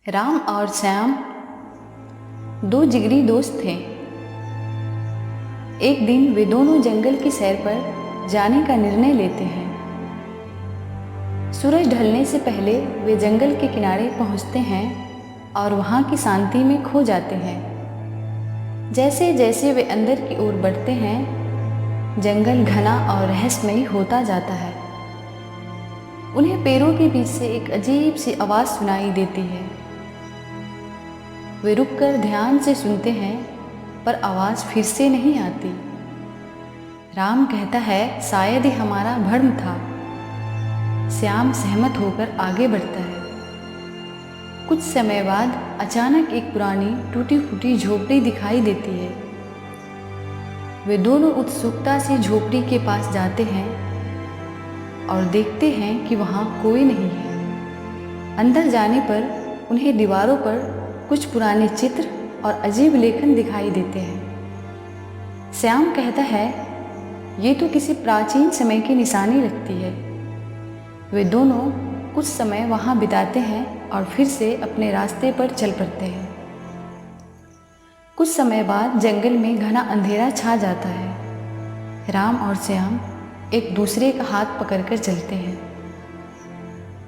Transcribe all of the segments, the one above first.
राम और श्याम दो जिगरी दोस्त थे। एक दिन वे दोनों जंगल की सैर पर जाने का निर्णय लेते हैं। सूरज ढलने से पहले वे जंगल के किनारे पहुंचते हैं और वहां की शांति में खो जाते हैं। जैसे जैसे वे अंदर की ओर बढ़ते हैं, जंगल घना और रहस्यमयी होता जाता है। उन्हें पेड़ों के बीच से एक अजीब सी आवाज़ सुनाई देती है। वे रुककर ध्यान से सुनते हैं, पर आवाज़ फिर से नहीं आती। राम कहता है, शायद ही हमारा भ्रम था। श्याम सहमत होकर आगे बढ़ता है। कुछ समय बाद अचानक एक पुरानी टूटी फूटी झोपड़ी दिखाई देती है। वे दोनों उत्सुकता से झोपड़ी के पास जाते हैं और देखते हैं कि वहाँ कोई नहीं है। अंदर जाने पर उन्हें दीवारों पर कुछ पुराने चित्र और अजीब लेखन दिखाई देते हैं। श्याम कहता है, ये तो किसी प्राचीन समय की निशानी लगती है। वे दोनों कुछ समय वहाँ बिताते हैं और फिर से अपने रास्ते पर चल पड़ते हैं। कुछ समय बाद जंगल में घना अंधेरा छा जाता है। राम और श्याम एक दूसरे का हाथ पकड़कर चलते हैं।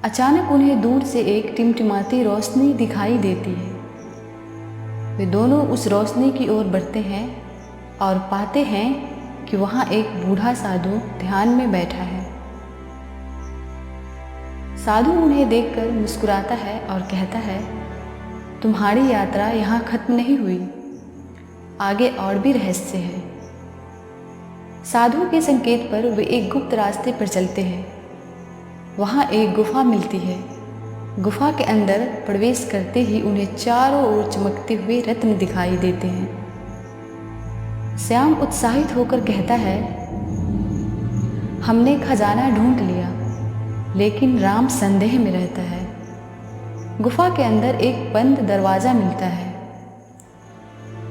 अचानक उन्हें दूर से एक टिमटिमाती रोशनी दिखाई देती है। वे दोनों उस रोशनी की ओर बढ़ते हैं और पाते हैं कि वहाँ एक बूढ़ा साधु ध्यान में बैठा है। साधु उन्हें देखकर मुस्कुराता है और कहता है, तुम्हारी यात्रा यहाँ खत्म नहीं हुई, आगे और भी रहस्य है। साधु के संकेत पर वे एक गुप्त रास्ते पर चलते हैं। वहाँ एक गुफा मिलती है। गुफा के अंदर प्रवेश करते ही उन्हें चारों ओर चमकते हुए रत्न दिखाई देते हैं। श्याम उत्साहित होकर कहता है, हमने खजाना ढूंढ लिया। लेकिन राम संदेह में रहता है। गुफा के अंदर एक बंद दरवाज़ा मिलता है।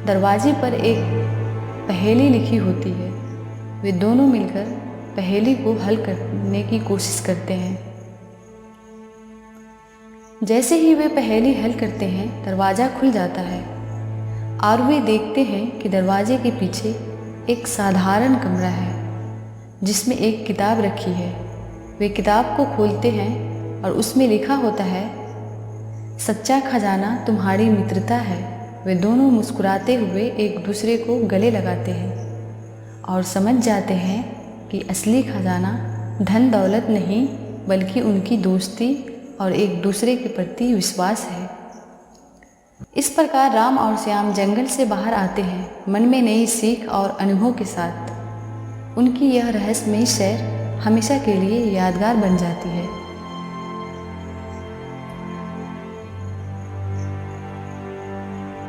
दरवाजे पर एक पहेली लिखी होती है। वे दोनों मिलकर पहेली को हल करने की कोशिश करते हैं। जैसे ही वे पहेली हल करते हैं, दरवाज़ा खुल जाता है और वे देखते हैं कि दरवाजे के पीछे एक साधारण कमरा है जिसमें एक किताब रखी है। वे किताब को खोलते हैं और उसमें लिखा होता है, सच्चा खजाना तुम्हारी मित्रता है। वे दोनों मुस्कुराते हुए एक दूसरे को गले लगाते हैं और समझ जाते हैं कि असली खजाना धन दौलत नहीं, बल्कि उनकी दोस्ती और एक दूसरे के प्रति विश्वास है। इस प्रकार राम और श्याम जंगल से बाहर आते हैं, मन में नई सीख और अनुभव के साथ। उनकी यह रहस्यमयी सैर हमेशा के लिए यादगार बन जाती है।